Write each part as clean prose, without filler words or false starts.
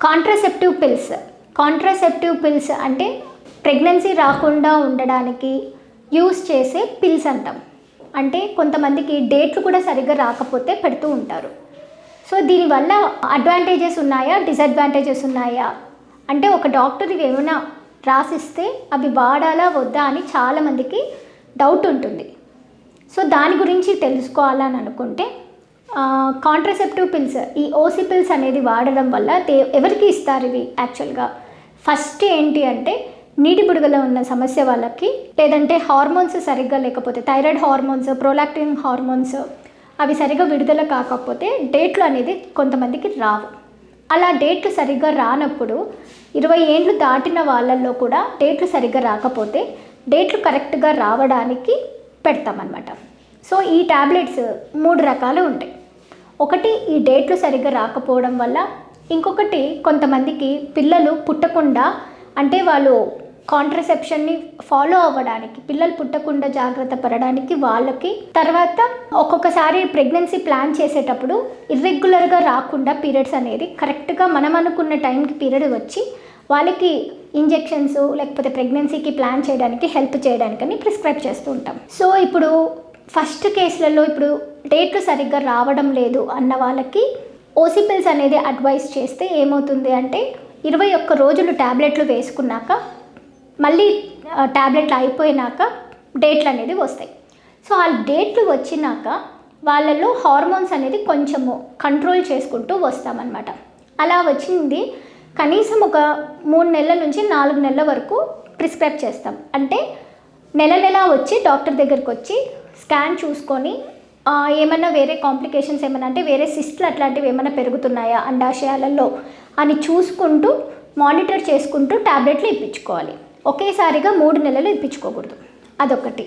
Contraceptive pills అంటే pregnancy రాకుండా ఉండడానికి యూస్ చేసే పిల్స్ అంటాం. అంటే కొంతమందికి డేట్లు కూడా సరిగ్గా రాకపోతే పెడుతూ ఉంటారు. సో దీనివల్ల అడ్వాంటేజెస్ ఉన్నాయా, డిసడ్వాంటేజెస్ ఉన్నాయా అంటే ఒక డాక్టర్ ఇవి ఏమైనా రాసిస్తే అవి వాడాలా వద్దా అని చాలామందికి డౌట్ ఉంటుంది. సో దాని గురించి తెలుసుకోవాలని అనుకుంటే కాంట్రాసెప్టివ్ పిల్స్, ఈ ఓసి పిల్స్ అనేది వాడడం వల్ల ఎవరికి ఇస్తారు ఇవి యాక్చువల్గా? ఫస్ట్ ఏంటి అంటే నీటి బుడగలో ఉన్న సమస్య వాళ్ళకి, లేదంటే హార్మోన్స్ సరిగ్గా లేకపోతే థైరాయిడ్ హార్మోన్స్, ప్రోలాక్టిన్ హార్మోన్స్ అవి సరిగ్గా విడుదల కాకపోతే డేట్లు అనేది కొంతమందికి రావు. అలా డేట్లు సరిగ్గా రానప్పుడు 20 ఏళ్ళు దాటిన వాళ్ళల్లో కూడా డేట్లు సరిగ్గా రాకపోతే డేట్లు కరెక్ట్గా రావడానికి పెడతామన్నమాట. సో ఈ ట్యాబ్లెట్స్ 3 రకాలు ఉంటాయి. ఒకటి ఈ డేట్లు సరిగ్గా రాకపోవడం వల్ల, ఇంకొకటి కొంతమందికి పిల్లలు పుట్టకుండా అంటే వాళ్ళు కాంట్రసెప్షన్ని ఫాలో అవ్వడానికి, పిల్లలు పుట్టకుండా జాగ్రత్త పడడానికి వాళ్ళకి, తర్వాత ఒక్కొక్కసారి ప్రెగ్నెన్సీ ప్లాన్ చేసేటప్పుడు ఇర్రెగ్యులర్గా రాకుండా పీరియడ్స్ అనేది కరెక్ట్గా మనం అనుకున్న టైంకి పీరియడ్ వచ్చి వాళ్ళకి ఇంజెక్షన్స్ లేకపోతే ప్రెగ్నెన్సీకి ప్లాన్ చేయడానికి హెల్ప్ చేయడానికని ప్రిస్క్రైబ్ చేస్తూ ఉంటాం. సో ఇప్పుడు ఫస్ట్ కేసులలో ఇప్పుడు డేట్లు సరిగ్గా రావడం లేదు అన్న వాళ్ళకి ఓసి పిల్స్ అనేది అడ్వైస్ చేస్తే ఏమవుతుంది అంటే 21 రోజులు ట్యాబ్లెట్లు వేసుకున్నాక మళ్ళీ ట్యాబ్లెట్లు అయిపోయినాక డేట్లు అనేది వస్తాయి. సో ఆ డేట్లు వచ్చినాక వాళ్ళలో హార్మోన్స్ అనేది కొంచెము కంట్రోల్ చేసుకుంటూ వస్తామన్నమాట. అలా వచ్చింది కనీసం ఒక 3 నెలల నుంచి 4 నెలల వరకు ప్రిస్క్రైబ్ చేస్తాం. అంటే నెల వచ్చి డాక్టర్ దగ్గరికి వచ్చి స్కాన్ చూసుకొని ఏమన్నా వేరే కాంప్లికేషన్స్ ఏమైనా అంటే వేరే సిస్ట్లు అట్లాంటివి ఏమైనా పెరుగుతున్నాయా అండాశయాలలో అని చూసుకుంటూ మానిటర్ చేసుకుంటూ ట్యాబ్లెట్లు ఇప్పించుకోవాలి. ఒకేసారిగా 3 నెలలు ఇప్పించుకోకూడదు, అదొకటి.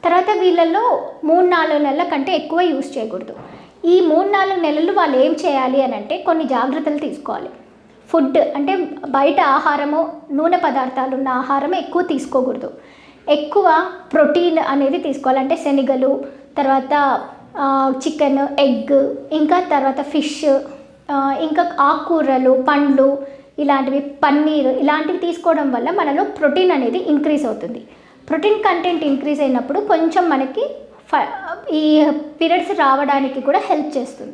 తర్వాత వీళ్ళల్లో 3-4 నెలల కంటే ఎక్కువ యూస్ చేయకూడదు. ఈ 3-4 నెలలు వాళ్ళు ఏం చేయాలి అని అంటే కొన్ని జాగ్రత్తలు తీసుకోవాలి. ఫుడ్ అంటే బయట ఆహారము, నూనె పదార్థాలు ఉన్న ఆహారం ఎక్కువ తీసుకోకూడదు. ఎక్కువ ప్రోటీన్ అనేది తీసుకోవాలి. అంటే శనగలు, తర్వాత చికెన్, ఎగ్, ఇంకా తర్వాత ఫిష్, ఇంకా ఆకుకూరలు, పండ్లు ఇలాంటివి, పన్నీర్ ఇలాంటివి తీసుకోవడం వల్ల మనలో ప్రోటీన్ అనేది ఇంక్రీజ్ అవుతుంది. ప్రోటీన్ కంటెంట్ ఇంక్రీజ్ అయినప్పుడు కొంచెం మనకి ఈ పీరియడ్స్ రావడానికి కూడా హెల్ప్ చేస్తుంది.